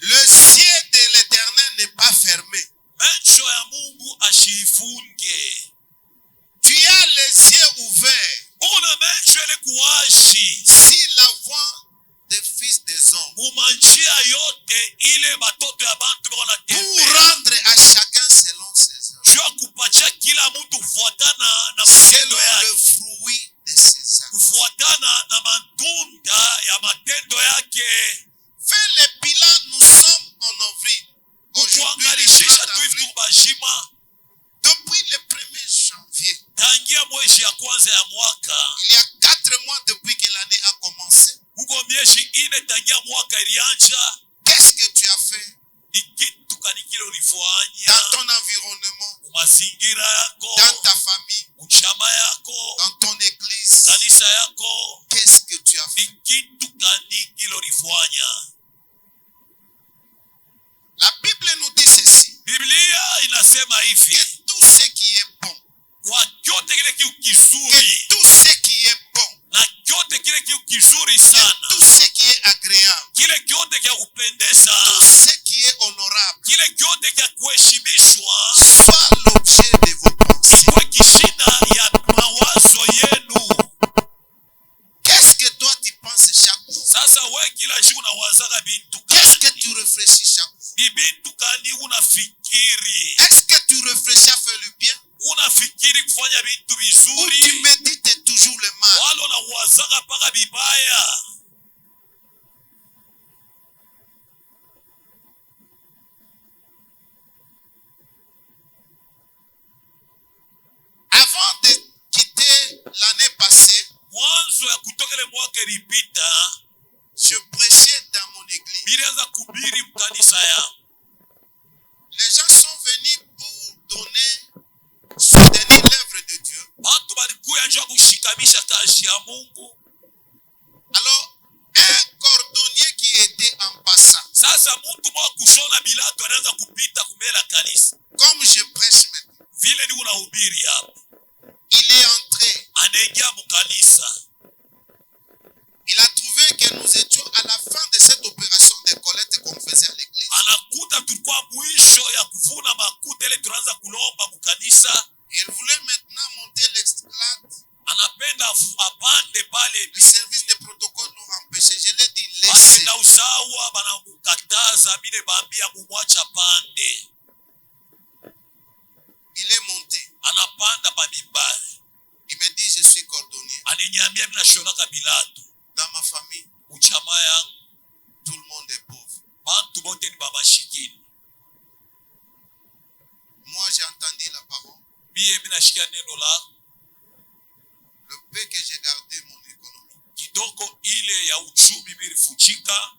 Le ciel de l'Éternel n'est pas fermé. Macho ya Mungu ashifunge. Tu as les yeux ouverts Una macho ile kuashi. sur la voie des fils des hommes, Mumanjia yote ile batoto ya bantu bako pour natembea. rendre à chacun selon ses œuvres, Juu ya kupatia kila mtu kufuatana na matendo selon yake. le fruit de ses actes. Kufuatana na matunda ya matendo yake. Fais le bilan, nous sommes en avril. Aujourd'hui, le Kuangalishisha 30 tu hivi avril, kubashima. depuis le 1er janvier, Tangia ulianja, Qu'est-ce que tu as fait ni kitu gani kile dans ulifanya ton environnement, mazingira yako, dans ta famille, uchama yako, dans ton église? kanisa yako, Qu'est-ce que tu as ni fait? kitu gani kile ulifanya. La Bible nous dit ceci, Biblia inasema que hivi, tout ce qui est bon, kwa kyote kile kiu que kizuri tout ce qui est bon, na kyote kile kiu kizuri que sana, tout ce qui est agréable, kile kyote kya kupendeza, tout ce qui est honorable, kile kyote kya kuheshimishwa, soit l'objet de vos pensées. kwa kishina ya mawazo yenu. Qu'est-ce que toi tu penses chaque jour? Sasa we kila siku unawazaga bintu Qu'est-ce que gani? tu réfléchis chaque jour? Ni bintu gani unafikiri? Est-ce que tu réfléchis à faire le bien Unafikiri kufanya bintu ou tu vizuri, médites toujours le mal? wala unawazaga paka vibaya? Avant de quitter l'année passée, Mwanzo ya kutoka ile mwaka ilipita, je prêchais dans mon église. bilianza kubiri mkanisa yangu. Les gens sont venus pour donner, soutenir l'œuvre de Dieu. Watu balikuya njoo kushikamisha kazi ya Mungu. Alors, un cordonnier qui était en passant, Sasa mtu mwa kushona bilato anaanza kupita kumbele kanisa. comme je prêche maintenant, Vile ni unahubiri hapa. il est entré. Anaingia mkanisa. Il a trouvé que nous étions à la fin de cette opération de collecte qu'on faisait à l'église. Anakuta tulikuwa mwisho ya kuvuna makuta ile tunaanza kulomba mkanisa. Il voulait maintenant monter l'escalade. Anapenda apande pale. Le service de protocole nous empêchait. Je l'ai dit, laissez. Anapenda usawa banamukataza bile bambia mumwacha pande. Il est monté. Anapanda pa mimbari. Il me dit, je suis cordonnier. Ananiambia mimi nashona bilato. Dans ma famille, Uchama yangu tout le monde est pauvre. bantu bote ni babashikini. Moi, j'ai entendu la parole. Mie mimi nashikia neno la Le peu que j'ai gardé mon économie, kidogo ile ya uchumi bilifuchika.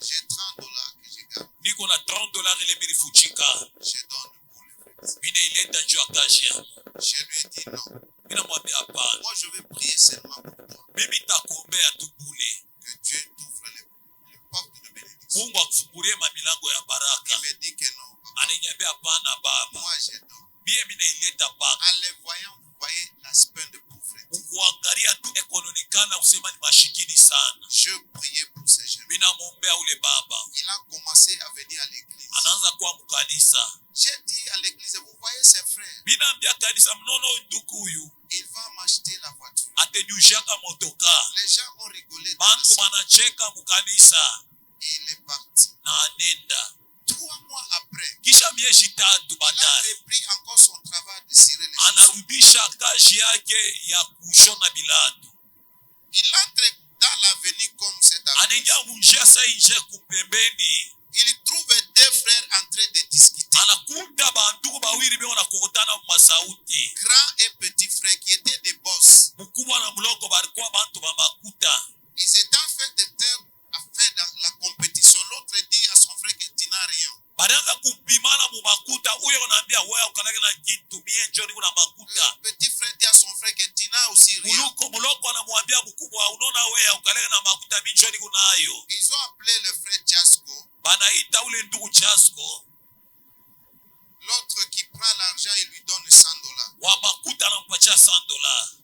j'ai $30 que j'ai gardé. Niko na $30 ile bilifuchika. Je donne pour le fait. Mimi naileta njoo ya kazi yangu. Je lui ai dit non. Mimi namwambia hapana. Moi, je vais prier seulement pour toi. Mimi nitakuombea tu bure. Que Dieu t'ouvre les portes de bénédiction. Mungu akufungulie milango ya baraka. Il me dit que non. Papa. Ananiambia hapana baba. Moi, je donne. Mimi naileta paka. En les voyant, vous voyez l'aspect de pauvreté. Ukuangalia tu ekononikana usema ni mashikini sana. Je priais pour ces jeunes. Mimi namwombea ule baba. Il a commencé à venir à l'église. Anaanza kuwa mkanisa. J'ai dit à l'église, vous voyez ses frères, Mimi naambia kanisa mnono ndugu huyu il va m'acheter la voiture. atenyushaka motoka. Les gens ont rigolé. Bantu wanacheka mkanisa Il est parti. na anenda. 3 mois après, Kisha miezi 3 il a baadaye repris encore son travail de cirer les chaussures. anarudisha kazi yake ya kushona bilato. Il entre dans l'avenue comme cet avenue. Anaingia munjia saa nje kupembeni. Il trouve 2 frères en train de discuter. Anakuta bandugu bawili beo nakokotana masauti. Grand et petit frère qui étaient des boss. Mkubwa na mloko balikuwa bantu ba makuta. Ils étaient en fait de faire dans la compétition. L'autre dit à son frère que tu n'as rien. Banaanza kupimana mu makuta. Huyo anaambia wewe ukalage na kitu mie njoo niko na makuta. Le petit frère dit à son frère que tu n'as aussi rien. Muloko anamwambia mkubwa unaona wewe ukalage na makuta mimi njoo niko nayo. Ils ont appelé le frère Chasco. Banaita ule ndugu Chasko. L'autre qui prend l'argent, il lui donne $100. Wa makuta anampatia $100.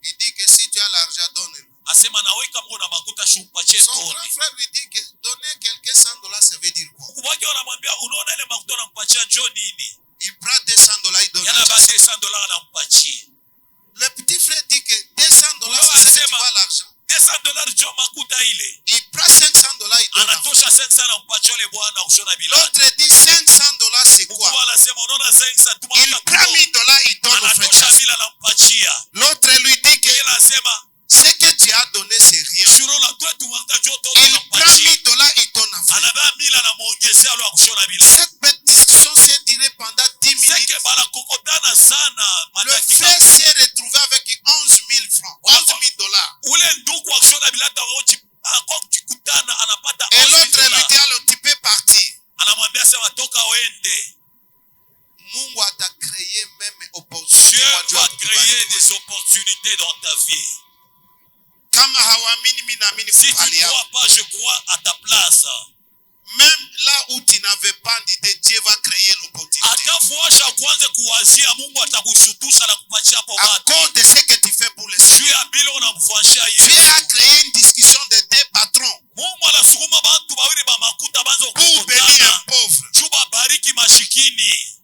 Il dit que si tu as l'argent, donne-le. Asema naweka mko na makuta shumpatie Son grand toni. frère lui dit que donner quelqu'un $100, ça veut dire quoi? Mkubwa wake anamwambia unaona ile makuta anampatia njoo nini? Il prend $200, il donne Yana à ba Chasco. $200 anampatia. Le petit frère dit que $200, c'est ce que tu vois l'argent. $200 njoo makuta ile. Il prend $500, il donne à Anatosha 500 anampatia yule bwana ushona bilato. l'autre dit $500, c'est quoi? Mkubwa anasema unaona 500 tu Il makuta. prend $1000, il donne au frère Anatosha Chasco. bila anampatia. L'autre lui dit que Yeye anasema ce que tu as donné, c'est rien. shuro la kwetu mwanga joto Il prend anampatia. $1000, il donne à frère. Anabeba bila anamuongezea leo kushona bilato. Cette belle discussion s'est durée pendant 10 minutes. Seke banakokotana sana Le madakika. frère s'est retrouvé avec 11 000 francs, $11 000. Ule ndugu wa kushona bilato akokutana anapata Et l'autre lui dit à des opportunités dans ta vie. Kama hawamini mimi naamini Si tu kupali ne yako. crois pas, je crois à ta place. Même là où tu n'avais pas d'idée, Dieu va créer l'opportunité. Atafuasha kwanza kuwazia, Mungu atakushutusha na kupatia hapo À bahati. cause de ce que tu fais pour le Juu Seigneur. ya bila unamfuashia Dieu a Yesu. créé une discussion de deux patrons Mungu anasukuma bantu bawili ba makuta banzo pour bénir un kukutana. pauvre. Juu babariki mashikini.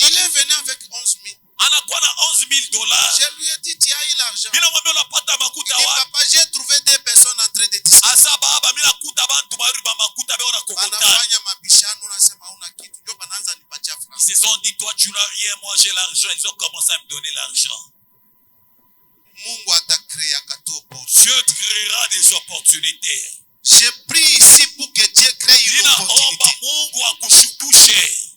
Il est venu avec 11 000. Anakuwa na $11,000. Je lui ai dit, tu as eu l'argent. Mina mwambia unapata Il makuta dit, wapi? papa, j'ai trouvé deux personnes en train de discuter. Asa baba, mina kuta bantu bawili ba makuta beona kokotana. Banafanya mabishano, unasema huna kitu. Ndio banaanza nipatia Ils francs. se sont dit, toi tu l'as, hier moi j'ai l'argent. Ils ont commencé à me donner l'argent. Mungu atakrea katu opportunité. Dieu créera des opportunités. J'ai pris ici pour que Dieu crée une Ninaomba opportunité. Mungu akushutushe.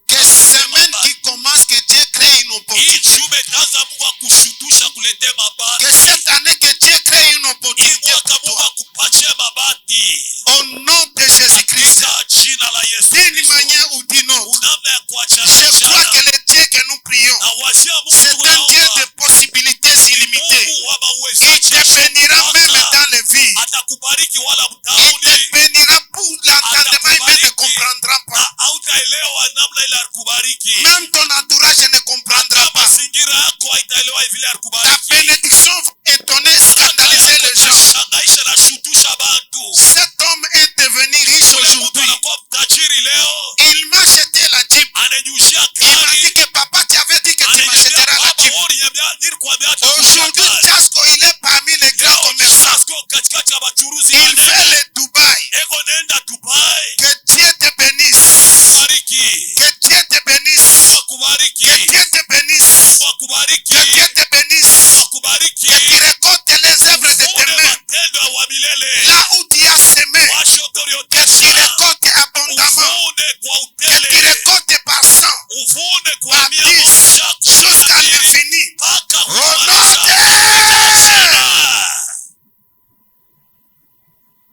Que semaine qui commence, que Dieu crée une Hii opportunité. juma itaanza Mungu akushutusha kulete Que mabati. cette année, que Dieu crée une Hii opportunité mwaka pour Mungu toi. akupatie mabati. Au nom de Jésus-Christ. Katika jina la Yesu D'une Kristo. manière ou d'une autre. Unamna ya Je crois que kuachana. le Dieu que nous prions, Na wazia c'est Mungu un Dieu de tunaomba. possibilités illimitées. Mungu wa Il mauwezo. te bénira même dans les vies. Atakubariki wala Il mtauni. te bénira pour l'entendement, mais ne comprendra pas. Hautaelewa namna ile alikubariki. Même ton entourage ne comprendra pas. Mazingira yako haitaelewa vile Ta alikubariki. bénédiction va étonner, scandaliser les gens. Shangaisha na shutusha bantu. Cet homme est devenu riche Ule mtu aujourd'hui. anakuwa mtajiri leo. Il m'a acheté la Jeep. Ananyushia Il m'a dit gari. que papa, tu avais dit que tu Ananyushia m'achèteras la baba, Jeep. wewe uliniambia nilikwambia atakushia Aujourd'hui, gari. Jasco, il est parmi les grands Leo commerçants. Jasco katikati ya wachuruzi Il fait wanene. le Dubaï. Eko nenda Dubai. Que Dieu te bénisse. Kubariki. Que Dieu te bénisse. Kubariki. Que Dieu te bénisse. Kubariki. Que Dieu te bénisse. Kubariki. Que tu récoltes les œuvres de tes Uvune mains. matendo ya wa milele. Là où tu as semé, Washoto que tu uliotesha. récoltes abondamment. Uvune kwa Que tu utele. récoltes par 100, Uvune kwa par 100 10, jusqu'à l'infini. mpaka Au nom kumaliza. de...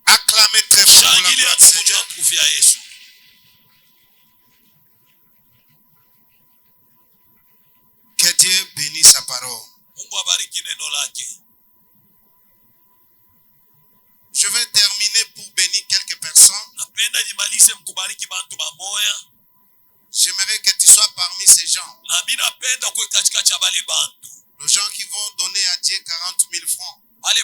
Acclamez très fort pour la Shangilia gloire du Seigneur. kumtukufu ya Yesu. Que Dieu bénisse sa parole. Mungu abariki neno lake. Je vais terminer pour bénir quelques personnes. Napenda nimalize mkubariki bantu bamoya. J'aimerais que tu sois parmi ces gens. Na mimi napenda kuwe katikati ya bale bantu. Les gens qui vont donner à Dieu 40 000 francs. Bale